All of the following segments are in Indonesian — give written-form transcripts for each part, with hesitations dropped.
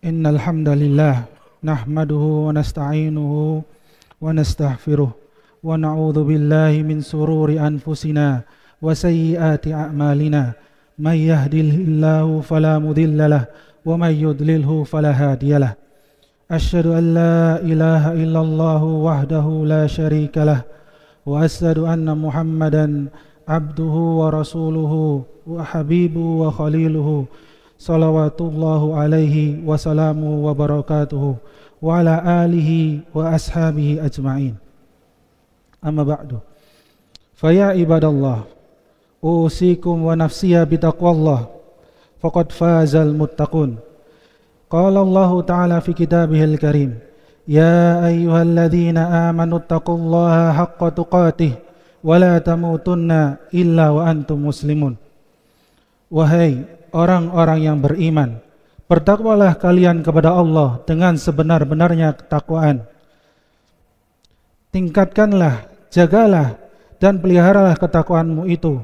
Innal hamdalillah nahmaduhu wa nasta'inuhu wa nastaghfiruh wa na'udzu billahi min sururi anfusina wa sayyiati a'malina may yahdihillahu fala mudhillalah wa may yudlilhu fala hadiyalah. Asyhadu an la ilaha illallah wahdahu la syarikalah wa asyhadu anna Muhammadan abduhu wa rasuluhu wa habibuhu wa khaliluhu salawatullahu alaihi wa salamu wa barakatuhu wa ala alihi wa ashabihi ajma'in. Amma ba'du. Faya ibadallah, usikum wa nafsiya bitaqwallah, faqad fazal muttaqun. Qala Allah ta'ala fi kitabihil karim, ya ayyuhalladzina amanu taqullaha haqqa tuqatih wa la tamutunna illa wa antum muslimun. Wahai orang-orang yang beriman, bertakwalah kalian kepada Allah dengan sebenar-benarnya ketakwaan. Tingkatkanlah, jagalah, dan peliharalah ketakwaanmu itu.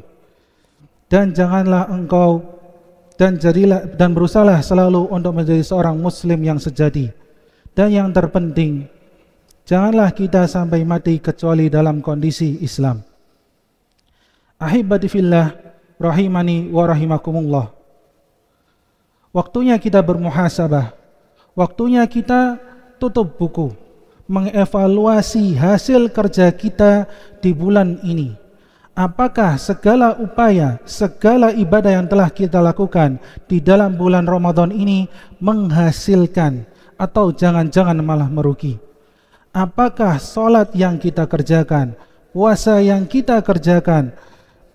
Dan janganlah engkau dan berusahalah selalu untuk menjadi seorang muslim yang sejati. Dan yang terpenting, janganlah kita sampai mati kecuali dalam kondisi Islam. Ahibati fillah, rahimani wa rahimakumullah. Waktunya kita bermuhasabah, waktunya kita tutup buku, mengevaluasi hasil kerja kita di bulan ini. Apakah segala upaya, segala ibadah yang telah kita lakukan di dalam bulan Ramadan ini menghasilkan atau jangan-jangan malah merugi? Apakah sholat yang kita kerjakan, puasa yang kita kerjakan,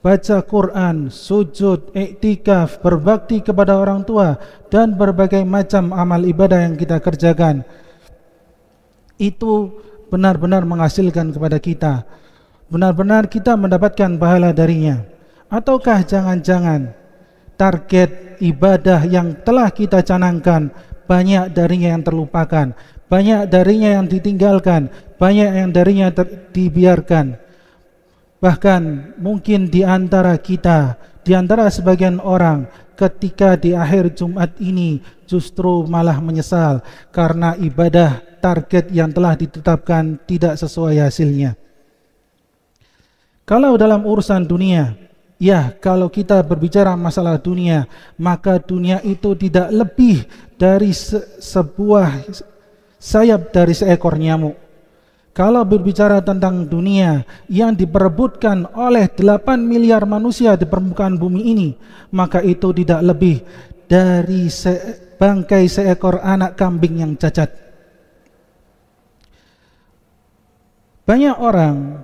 baca Quran, sujud, iktikaf, berbakti kepada orang tua, dan berbagai macam amal ibadah yang kita kerjakan, itu benar-benar menghasilkan kepada kita, benar-benar kita mendapatkan pahala darinya? Ataukah jangan-jangan target ibadah yang telah kita canangkan, banyak darinya yang terlupakan, banyak darinya yang ditinggalkan, banyak yang darinya dibiarkan? Bahkan mungkin di antara kita, di antara sebagian orang, ketika di akhir Jumat ini justru malah menyesal karena ibadah target yang telah ditetapkan tidak sesuai hasilnya. Kalau dalam urusan dunia, ya, kalau kita berbicara masalah dunia, maka dunia itu tidak lebih dari sebuah sayap dari seekor nyamuk. Kalau berbicara tentang dunia yang diperebutkan oleh 8 miliar manusia di permukaan bumi ini, maka itu tidak lebih dari bangkai seekor anak kambing yang cacat. Banyak orang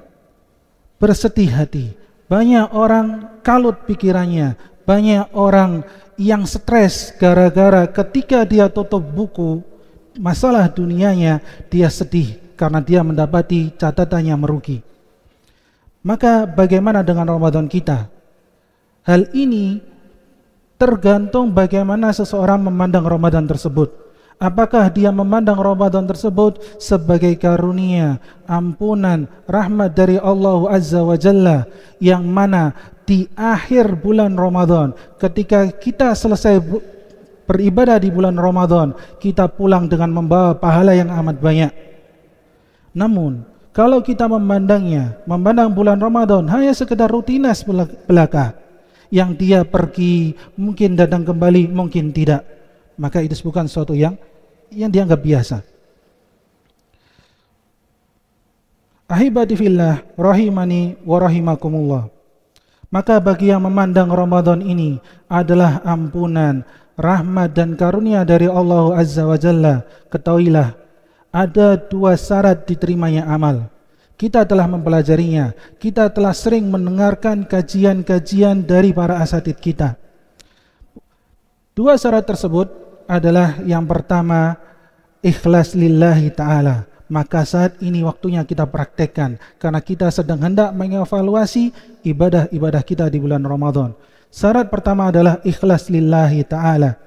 bersedih hati, banyak orang kalut pikirannya, banyak orang yang stres gara-gara ketika dia tutup buku masalah dunianya, dia sedih karena dia mendapati catatannya merugi. Maka bagaimana dengan Ramadan kita? Hal ini tergantung bagaimana seseorang memandang Ramadan tersebut. Apakah dia memandang Ramadan tersebut sebagai karunia, ampunan, rahmat dari Allah Azza wa Jalla, yang mana di akhir bulan Ramadan, ketika kita selesai beribadah di bulan Ramadan, kita pulang dengan membawa pahala yang amat banyak. Namun, kalau kita memandang bulan Ramadan hanya sekedar rutinitas belaka, yang dia pergi, mungkin datang kembali, mungkin tidak, maka itu bukan sesuatu yang dianggap biasa. Ahibati fillah, rahimani wa rahimakumullah. Maka bagi yang memandang Ramadan ini adalah ampunan, rahmat dan karunia dari Allah Azza wa Jalla, ketahuilah ada 2 syarat diterimanya amal. Kita telah mempelajarinya, kita telah sering mendengarkan kajian-kajian dari para asatidz kita. 2 syarat tersebut adalah yang pertama, ikhlas lillahi ta'ala. Maka saat ini waktunya kita praktekkan, karena kita sedang hendak mengevaluasi ibadah-ibadah kita di bulan Ramadan. Syarat pertama adalah ikhlas lillahi ta'ala.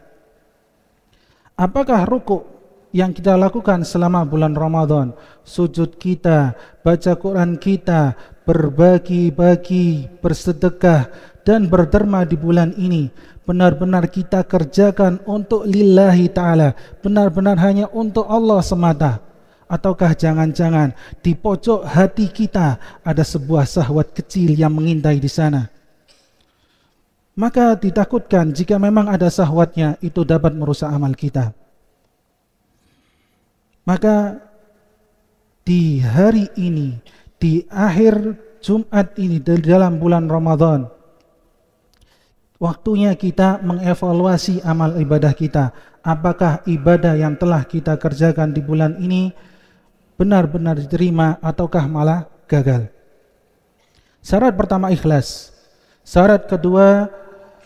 Apakah ruku' yang kita lakukan selama bulan Ramadan, sujud kita, baca Quran kita, berbagi-bagi, bersedekah, dan berderma di bulan ini benar-benar kita kerjakan untuk lillahi ta'ala, benar-benar hanya untuk Allah semata? Ataukah jangan-jangan di pojok hati kita ada sebuah syahwat kecil yang mengintai di sana? Maka ditakutkan jika memang ada syahwatnya, itu dapat merusak amal kita. Maka di hari ini, di akhir Jumat ini, di dalam bulan Ramadan, waktunya kita mengevaluasi amal ibadah kita. Apakah ibadah yang telah kita kerjakan di bulan ini benar-benar diterima ataukah malah gagal? Syarat pertama ikhlas. Syarat kedua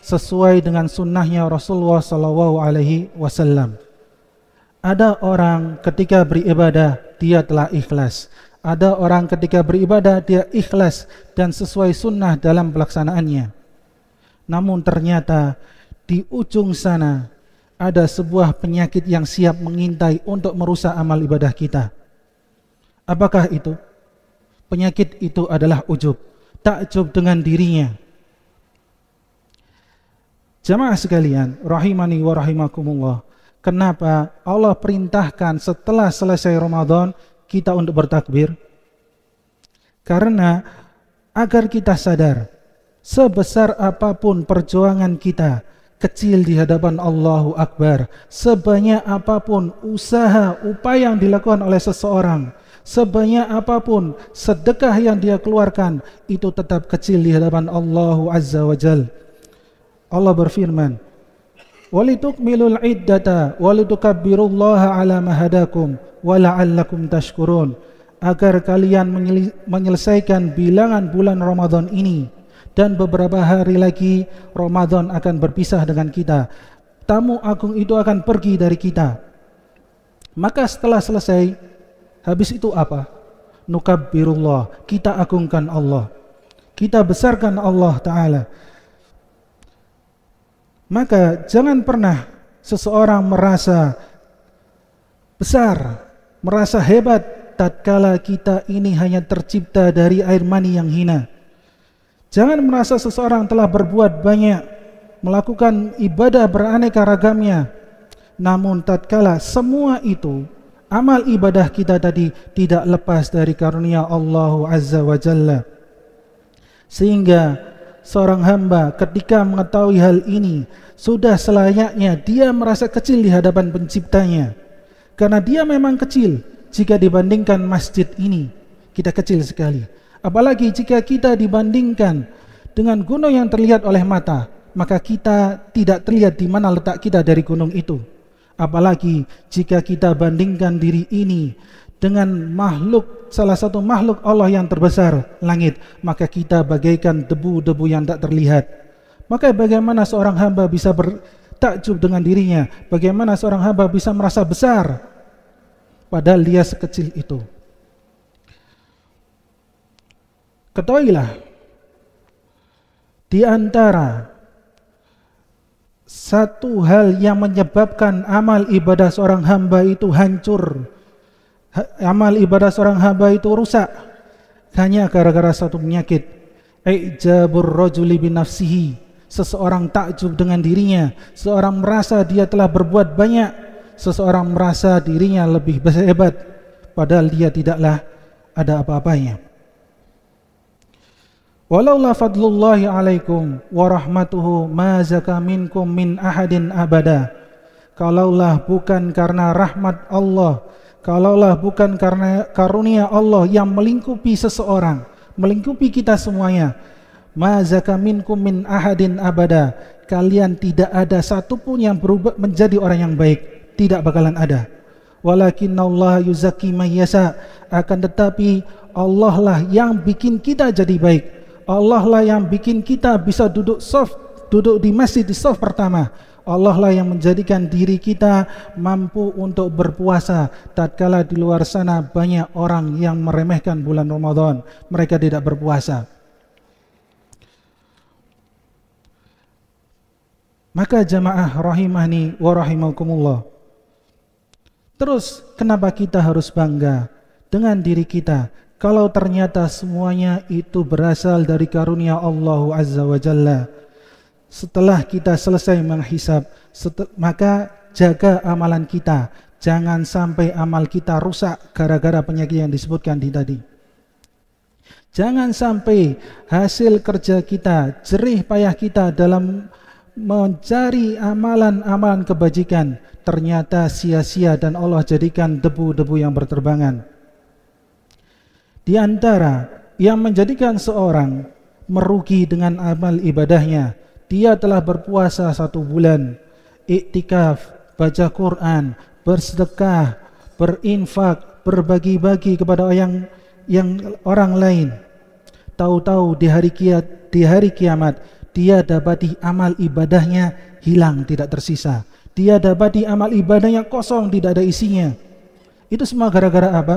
sesuai dengan sunnahnya Rasulullah SAW. Ada orang ketika beribadah dia telah ikhlas. Ada orang ketika beribadah dia ikhlas dan sesuai sunnah dalam pelaksanaannya. Namun ternyata di ujung sana ada sebuah penyakit yang siap mengintai untuk merusak amal ibadah kita. Apakah itu? Penyakit itu adalah ujub, takjub dengan dirinya. Jamaah sekalian, rahimani wa rahimakumullah. Kenapa Allah perintahkan setelah selesai Ramadan kita untuk bertakbir? Karena agar kita sadar, sebesar apapun perjuangan kita, kecil di hadapan Allahu Akbar. Sebanyak apapun usaha, upaya yang dilakukan oleh seseorang, sebanyak apapun sedekah yang dia keluarkan, itu tetap kecil di hadapan Allah Azza wa Jal. Allah berfirman, walitukmilul iddata walitukabbirullaha ala ma hadakum wa la'allakum tashkurun, agar kalian menyelesaikan bilangan bulan Ramadan ini, dan beberapa hari lagi Ramadan akan berpisah dengan kita. Tamu agung itu akan pergi dari kita. Maka setelah selesai, habis itu apa? Nukabbirullah, kita agungkan Allah, kita besarkan Allah Ta'ala. Maka jangan pernah seseorang merasa besar, merasa hebat tatkala kita ini hanya tercipta dari air mani yang hina. Jangan merasa seseorang telah berbuat banyak, melakukan ibadah beraneka ragamnya, namun tatkala semua itu, amal ibadah kita tadi tidak lepas dari karunia Allah Azza wa Jalla. Sehingga seorang hamba ketika mengetahui hal ini, sudah selayaknya dia merasa kecil di hadapan penciptanya. Karena dia memang kecil jika dibandingkan masjid ini, kita kecil sekali. Apalagi jika kita dibandingkan dengan gunung yang terlihat oleh mata, maka kita tidak terlihat di mana letak kita dari gunung itu. Apalagi jika kita bandingkan diri ini dengan makhluk, salah satu makhluk Allah yang terbesar, langit, maka kita bagaikan debu-debu yang tak terlihat. Maka bagaimana seorang hamba bisa bertakjub dengan dirinya? Bagaimana seorang hamba bisa merasa besar padahal dia sekecil itu? Ketahuilah, di antara satu hal yang menyebabkan amal ibadah seorang hamba itu hancur, amal ibadah seorang hamba itu rusak, hanya gara-gara satu penyakit, ijabur rajuli binafsihi. Seseorang takjub dengan dirinya, seorang merasa dia telah berbuat banyak, seseorang merasa dirinya lebih hebat padahal dia tidaklah ada apa-apanya. Walaula fadlullahi alaikum wa rahmatuhu ma zaka minkum min ahadin abada. Kalaulah bukan karena rahmat Allah, kalaulah bukan karena karunia Allah yang melingkupi seseorang, melingkupi kita semuanya, ma zaka minkum min ahadin abada, kalian tidak ada satupun yang berubah menjadi orang yang baik, tidak bakalan ada. Walakinnallaha yuzakki man yasha, akan tetapi Allah lah yang bikin kita jadi baik. Allah lah yang bikin kita bisa duduk di masjid di saf pertama. Allah lah yang menjadikan diri kita mampu untuk berpuasa tatkala di luar sana banyak orang yang meremehkan bulan Ramadan, mereka tidak berpuasa. Maka jamaah rahimani wa rahimakumullah, terus kenapa kita harus bangga dengan diri kita? kalau ternyata semuanya itu berasal dari karunia Allah Azza wa Jalla. Setelah kita selesai menghisab, maka jaga amalan kita. Jangan sampai amal kita rusak gara-gara penyakit yang disebutkan di tadi. Jangan sampai hasil kerja kita, jerih payah kita dalam mencari amalan-amalan kebajikan ternyata sia-sia dan Allah jadikan debu-debu yang berterbangan. Di antara yang menjadikan seorang merugi dengan amal ibadahnya, dia telah berpuasa 1 bulan, iktikaf, baca Quran, bersedekah, berinfak, berbagi-bagi kepada orang lain. Tahu-tahu di hari kiamat dia dapati amal ibadahnya hilang, tidak tersisa. Dia dapati amal ibadahnya kosong, tidak ada isinya. Itu semua gara-gara apa?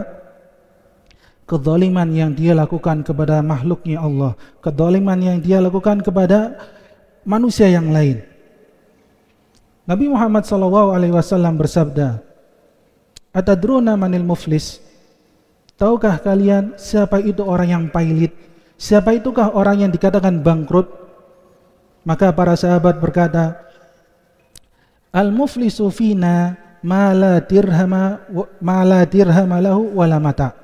Kezaliman yang dia lakukan kepada makhluknya Allah, kezaliman yang dia lakukan kepada manusia yang lain. Nabi Muhammad SAW bersabda, "Atadruna manil muflis?" Tahukah kalian siapa itu orang yang pailit? Siapa itukah orang yang dikatakan bangkrut? Maka para sahabat berkata, "Al-muflisu fina ma la dirhama lahu wala mata."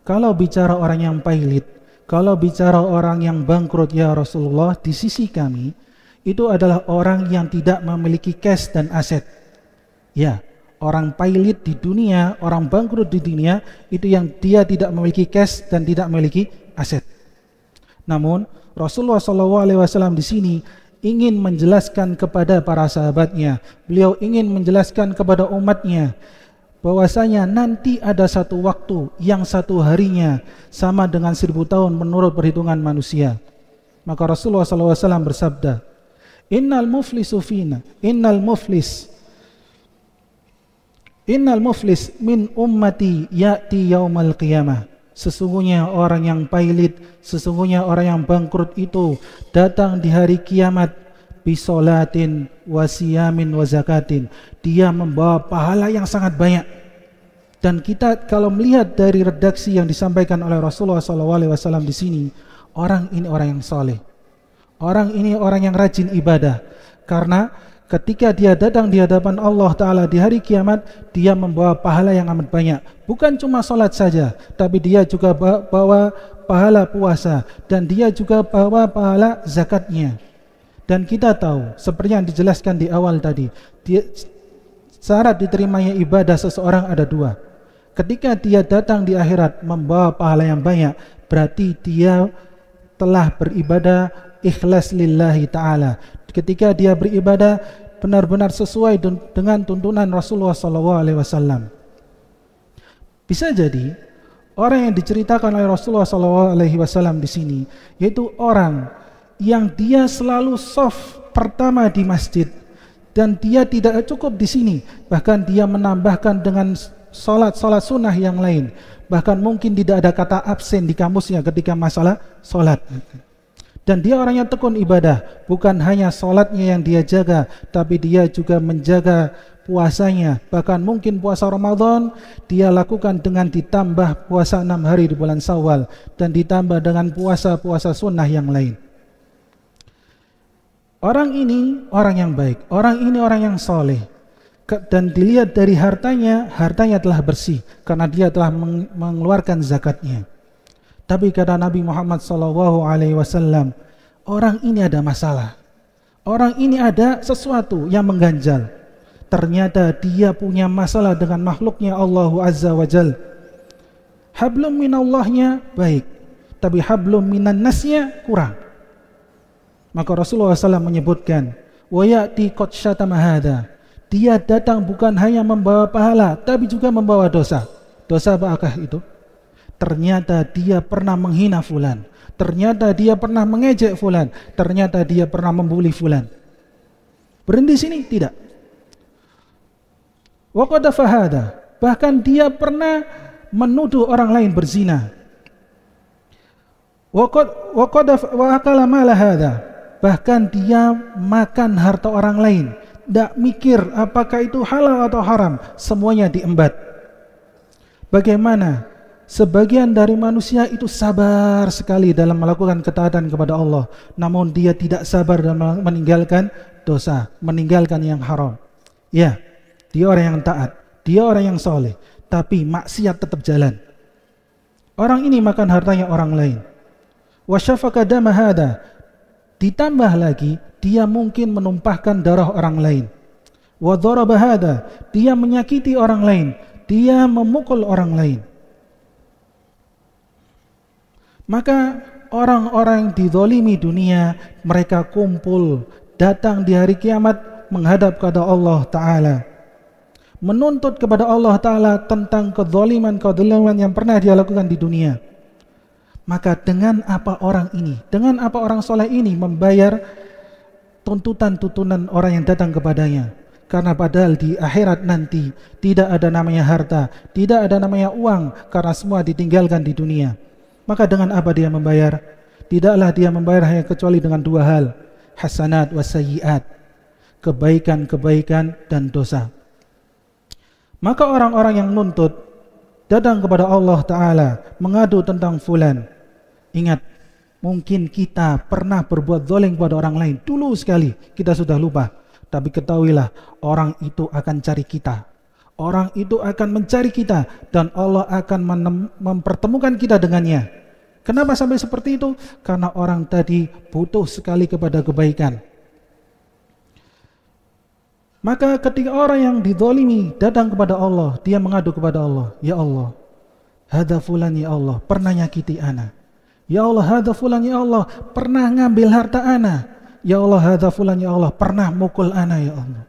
Kalau bicara orang yang pailit, kalau bicara orang yang bangkrut ya Rasulullah, di sisi kami itu adalah orang yang tidak memiliki cash dan aset. Ya, orang pailit di dunia, orang bangkrut di dunia itu yang dia tidak memiliki cash dan tidak memiliki aset. Namun Rasulullah SAW di sini ingin menjelaskan kepada para sahabatnya, beliau ingin menjelaskan kepada umatnya bahwasanya nanti ada satu waktu yang satu harinya sama dengan 1000 tahun menurut perhitungan manusia. Maka Rasulullah SAW bersabda, Innal muflis min ummati ya'ti yaumal qiyamah. Sesungguhnya orang yang pailit, sesungguhnya orang yang bangkrut itu datang di hari kiamat bisolatin wasiyamin wazakatin. Dia membawa pahala yang sangat banyak. Dan kita kalau melihat dari redaksi yang disampaikan oleh Rasulullah SAW di sini, orang ini orang yang soleh. Orang ini orang yang rajin ibadah. Karena ketika dia datang di hadapan Allah Ta'ala di hari kiamat, dia membawa pahala yang amat banyak. Bukan cuma sholat saja, tapi dia juga bawa pahala puasa, dan dia juga bawa pahala zakatnya. Dan kita tahu, seperti yang dijelaskan di awal tadi, syarat diterimanya ibadah seseorang ada 2. Ketika dia datang di akhirat membawa pahala yang banyak, berarti dia telah beribadah ikhlas lillahi ta'ala. Ketika dia beribadah benar-benar sesuai dengan tuntunan Rasulullah SAW. Bisa jadi orang yang diceritakan oleh Rasulullah SAW di sini, yaitu orang yang dia selalu shaf pertama di masjid, dan dia tidak cukup di sini, bahkan dia menambahkan dengan salat sunnah yang lain. Bahkan mungkin tidak ada kata absen di kamusnya ketika masalah salat. Dan dia orang yang tekun ibadah, bukan hanya salatnya yang dia jaga, tapi dia juga menjaga puasanya. Bahkan mungkin puasa Ramadan dia lakukan dengan ditambah puasa 6 hari di bulan Syawal, dan ditambah dengan puasa-puasa sunnah yang lain. Orang ini orang yang baik, orang ini orang yang soleh. Dan dilihat dari hartanya telah bersih karena dia telah mengeluarkan zakatnya. Tapi kata Nabi Muhammad SAW, orang ini ada masalah. Orang ini ada sesuatu yang mengganjal. Ternyata dia punya masalah dengan makhluknya Allah Azza wa Jal. Hablum minallahnya baik, tapi hablum minan nasnya kurang. Maka Rasulullah SAW menyebutkan, wa ya'ti qad syatama hadha. Dia datang bukan hanya membawa pahala, tapi juga membawa dosa. Dosa apakah itu? Ternyata dia pernah menghina fulan. Ternyata dia pernah mengejek fulan. Ternyata dia pernah membuli fulan. Berhenti sini? Tidak. Wa qad fahada. Bahkan dia pernah menuduh orang lain berzina. Wa akala mala hadha. Bahkan dia makan harta orang lain. Tidak mikir apakah itu halal atau haram, semuanya diembat. Bagaimana sebagian dari manusia itu sabar sekali dalam melakukan ketaatan kepada Allah, namun dia tidak sabar dalam meninggalkan dosa, meninggalkan yang haram. Ya, dia orang yang taat, dia orang yang soleh, tapi maksiat tetap jalan. Orang ini makan hartanya orang lain. Wa syafaka dama hada, ditambah lagi dia mungkin menumpahkan darah orang lain. Wa dharaba hada, dia menyakiti orang lain, dia memukul orang lain. Maka orang-orang yang dizalimi dunia, mereka kumpul datang di hari kiamat menghadap kepada Allah Ta'ala, menuntut kepada Allah Ta'ala tentang kezaliman yang pernah dia lakukan di dunia. Maka dengan apa orang ini, dengan apa orang soleh ini membayar tuntutan orang yang datang kepadanya? Karena padahal di akhirat nanti tidak ada namanya harta, tidak ada namanya uang, karena semua ditinggalkan di dunia. Maka dengan apa dia membayar? Tidaklah dia membayar hanya kecuali dengan dua hal, hasanat wa sayyiat, kebaikan-kebaikan dan dosa. Maka orang-orang yang nuntut datang kepada Allah Ta'ala mengadu tentang fulan. Ingat, mungkin kita pernah berbuat zalim kepada orang lain dulu sekali, kita sudah lupa. Tapi ketahuilah, orang itu akan cari kita, orang itu akan mencari kita, dan Allah akan mempertemukan kita dengannya. Kenapa sampai seperti itu? Karena orang tadi butuh sekali kepada kebaikan. Maka ketika orang yang dizalimi datang kepada Allah, dia mengadu kepada Allah, ya Allah, hadza fulan ya Allah, pernah nyakiti ana. Ya Allah, hadza fulan ya Allah, pernah ngambil harta ana. Ya Allah, hadza fulan ya Allah, pernah mukul ana ya Allah.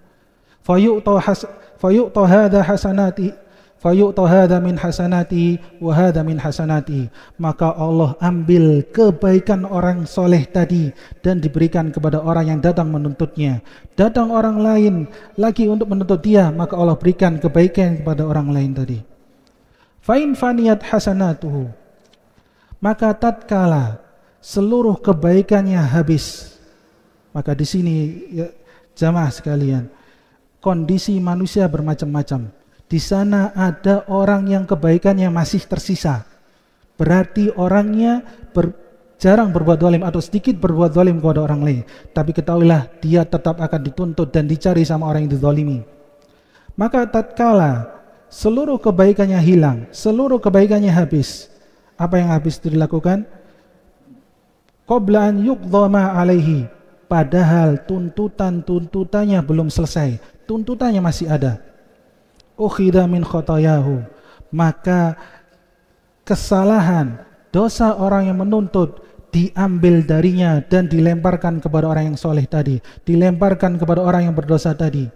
Fayu'ta hadza hasanati, fayu'ta hadza min hasanati wa hadza min hasanati. Maka Allah ambil kebaikan orang soleh tadi dan diberikan kepada orang yang datang menuntutnya. Datang orang lain lagi untuk menuntut dia, maka Allah berikan kebaikan kepada orang lain tadi. Fa'in faniyat hasanatuhu, maka tatkala seluruh kebaikannya habis. Maka di sini ya, jamaah sekalian, kondisi manusia bermacam-macam. Di sana ada orang yang kebaikannya masih tersisa, berarti orangnya jarang berbuat zalim atau sedikit berbuat zalim kepada orang lain. Tapi ketahuilah, dia tetap akan dituntut dan dicari sama orang yang dizalimi. Maka tatkala seluruh kebaikannya hilang, seluruh kebaikannya habis, apa yang habis itu dilakukan? Qabla an yuqdha ma alaihi, padahal tuntutannya belum selesai, tuntutannya masih ada. Ukhidha min khotayahu, maka kesalahan, dosa orang yang menuntut diambil darinya dan dilemparkan kepada orang yang soleh tadi, dilemparkan kepada orang yang berdosa tadi.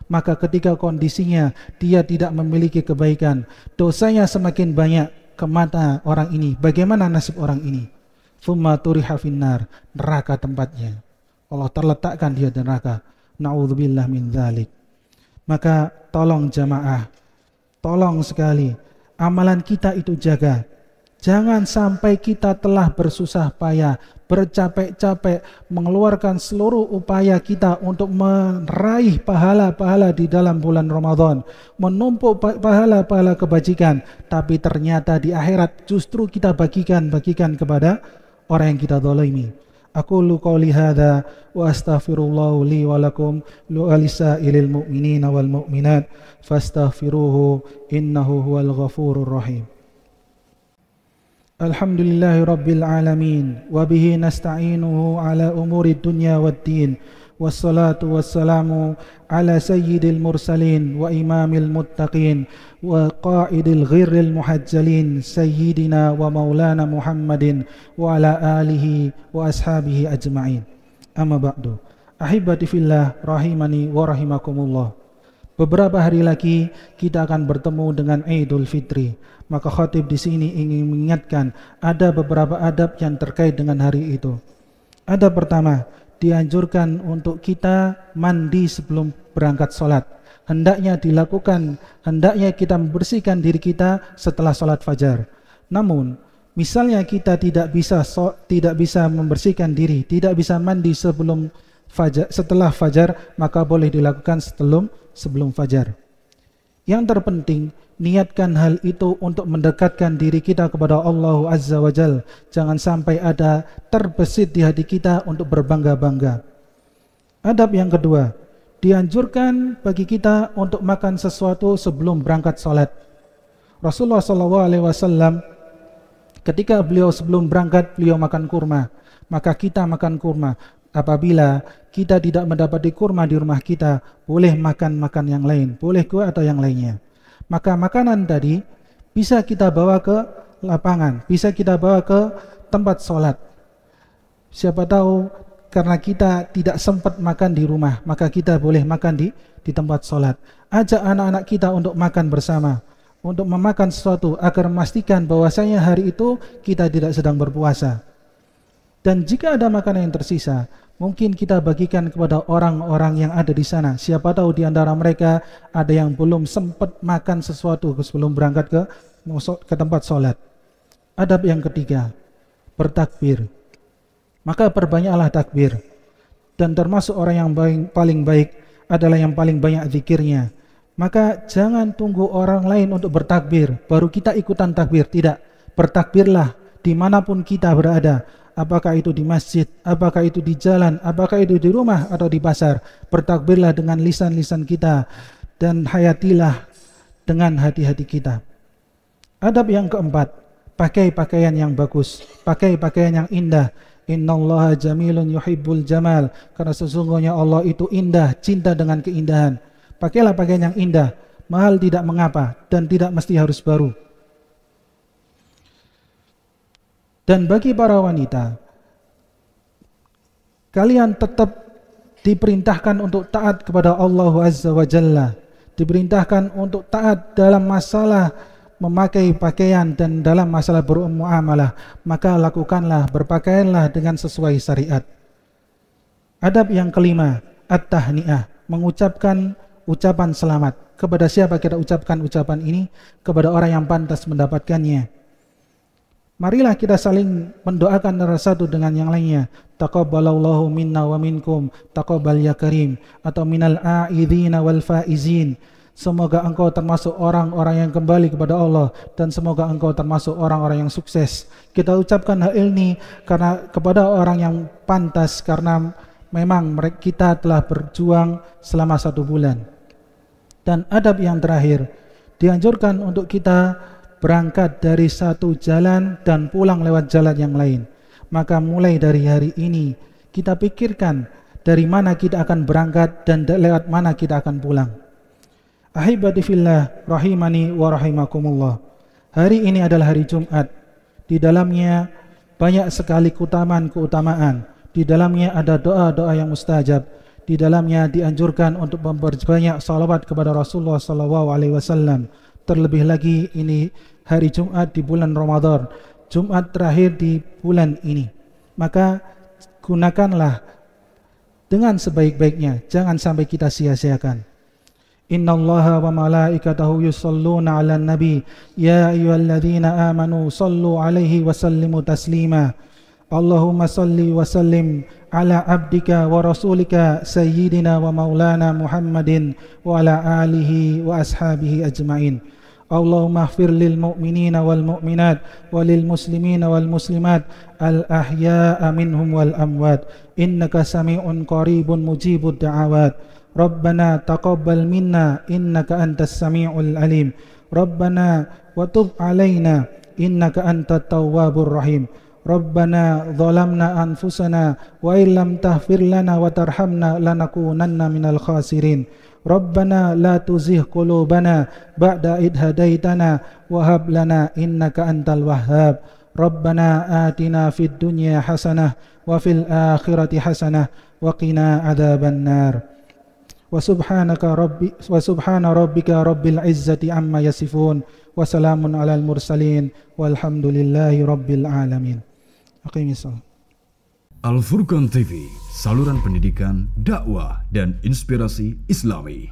Maka ketika kondisinya dia tidak memiliki kebaikan, dosanya semakin banyak ke mata orang ini, bagaimana nasib orang ini? Thumma turiha finnar, neraka tempatnya. Allah terletakkan dia di neraka. Na'udzubillah min dzalik. Maka tolong jamaah, tolong sekali amalan kita itu jaga. Jangan sampai kita telah bersusah payah, bercapek-capek, mengeluarkan seluruh upaya kita untuk meraih pahala-pahala di dalam bulan Ramadan, menumpuk pahala-pahala kebajikan, tapi ternyata di akhirat justru kita bagikan kepada orang yang kita zalimi. Aqulu qouli hadza wa astaghfirullahu li wa lakum wa lisairil mu'minina wal mu'minat fastaghfiruhu innahu huwal ghafurur rahim. Alhamdulillahi rabbil alamin wa bihi nasta'inuhu ala umuri dunya waddin wassalatu wassalamu ala sayyidil mursalin wa imamil muttaqin wa qa'idil ghirril muhajjalin sayyidina wa maulana Muhammadin wa ala alihi wa ashabihi ajma'in. Amma ba'du. Ahibati fillah rahimani wa rahimakumullah. Beberapa hari lagi kita akan bertemu dengan Idul Fitri. Maka khatib di sini ingin mengingatkan ada beberapa adab yang terkait dengan hari itu. Adab pertama, dianjurkan untuk kita mandi sebelum berangkat sholat. Hendaknya dilakukan, hendaknya kita membersihkan diri kita setelah sholat fajar. Namun, misalnya kita tidak bisa membersihkan diri, tidak bisa mandi sebelum fajar, setelah fajar, maka boleh dilakukan sebelum fajar. Yang terpenting, niatkan hal itu untuk mendekatkan diri kita kepada Allah Azza wa Jal. Jangan sampai ada terbesit di hati kita untuk berbangga-bangga. Adab yang kedua, dianjurkan bagi kita untuk makan sesuatu sebelum berangkat salat. Rasulullah SAW ketika beliau sebelum berangkat, beliau makan kurma. Maka kita makan kurma. Apabila kita tidak mendapati kurma di rumah kita, boleh makan yang lain, boleh kue atau yang lainnya. Maka makanan tadi bisa kita bawa ke lapangan, bisa kita bawa ke tempat sholat. Siapa tahu karena kita tidak sempat makan di rumah, maka kita boleh makan di tempat sholat. Ajak anak-anak kita untuk makan bersama, untuk memakan sesuatu agar memastikan bahwasanya hari itu kita tidak sedang berpuasa. Dan jika ada makanan yang tersisa, mungkin kita bagikan kepada orang-orang yang ada di sana. Siapa tahu di antara mereka ada yang belum sempat makan sesuatu sebelum berangkat ke tempat sholat. Adab yang ketiga, bertakbir. Maka perbanyaklah takbir. Dan termasuk orang yang paling baik adalah yang paling banyak zikirnya. Maka jangan tunggu orang lain untuk bertakbir, baru kita ikutan takbir. Tidak, bertakbirlah dimanapun kita berada. Apakah itu di masjid, apakah itu di jalan, apakah itu di rumah atau di pasar. Bertakbirlah dengan lisan-lisan kita dan hayatilah dengan hati-hati kita. Adab yang keempat, pakai pakaian yang bagus, pakai pakaian yang indah. Innallaha jamilun yuhibbul jamal. Karena sesungguhnya Allah itu indah, cinta dengan keindahan. Pakailah pakaian yang indah, mahal tidak mengapa dan tidak mesti harus baru. Dan bagi para wanita, kalian tetap diperintahkan untuk taat kepada Allah Azza wa Jalla. Diperintahkan untuk taat dalam masalah memakai pakaian dan dalam masalah bermuamalah. Maka lakukanlah, berpakaianlah dengan sesuai syariat. Adab yang kelima, at-tahni'ah, mengucapkan ucapan selamat. Kepada siapa kita ucapkan ucapan ini? Kepada orang yang pantas mendapatkannya. Marilah kita saling mendoakan antara satu dengan yang lainnya. Taqabbalallahu minna wa minkum, taqabbal ya karim, atau minal a'idhina wal faizin. Semoga engkau termasuk orang-orang yang kembali kepada Allah, dan semoga engkau termasuk orang-orang yang sukses. Kita ucapkan hal ini karena kepada orang yang pantas, karena memang kita telah berjuang selama 1 bulan. Dan adab yang terakhir, dianjurkan untuk kita berangkat dari satu jalan dan pulang lewat jalan yang lain. Maka mulai dari hari ini kita pikirkan dari mana kita akan berangkat dan lewat mana kita akan pulang. Ahibati fillah rahimani wa rahimakumullah. Hari ini adalah hari Jumat. Di dalamnya banyak sekali keutamaan. Di dalamnya ada doa-doa yang mustajab. Di dalamnya dianjurkan untuk memperbanyak salawat kepada Rasulullah SAW. Terlebih lagi ini hari Jumat di bulan Ramadan, Jumat terakhir di bulan ini. Maka gunakanlah dengan sebaik-baiknya, jangan sampai kita sia-siakan. Innallaha wa malaikatahu yusholluna 'alan nabi ya ayyuhalladzina amanu shallu 'alaihi wa sallimu taslima. Allahumma salli wa sallim ala abdika wa rasulika sayyidina wa maulana Muhammadin wa ala alihi wa ashabihi ajma'in. Allahumma ighfir lil mu'minina wal mu'minat walil muslimina wal muslimat al ahya'a minhum wal amwat innaka sami'un qaribun mujibud da'awat. Rabbana taqabbal minna innaka antas sami'ul alim. Rabbana wa tub alaina innaka antat tawwabur rahim. Rabbana zalamna anfusana wa illam taghfir lana wa tarhamna lanakunanna minal khasirin. Rabbana la tuzigh qulubana ba'da id hadaitana wa hab lana innaka antal wahhab. Rabbana atina fid dunya hasanah wa fil akhirati hasanah wa qina adzaban nar. Wa subhana rabbika rabbil izzati amma yasifun wa salamun alal mursalin walhamdulillahi rabbil alamin. Aqimissalam. Al Furqan TV, saluran pendidikan, dakwah dan inspirasi Islami.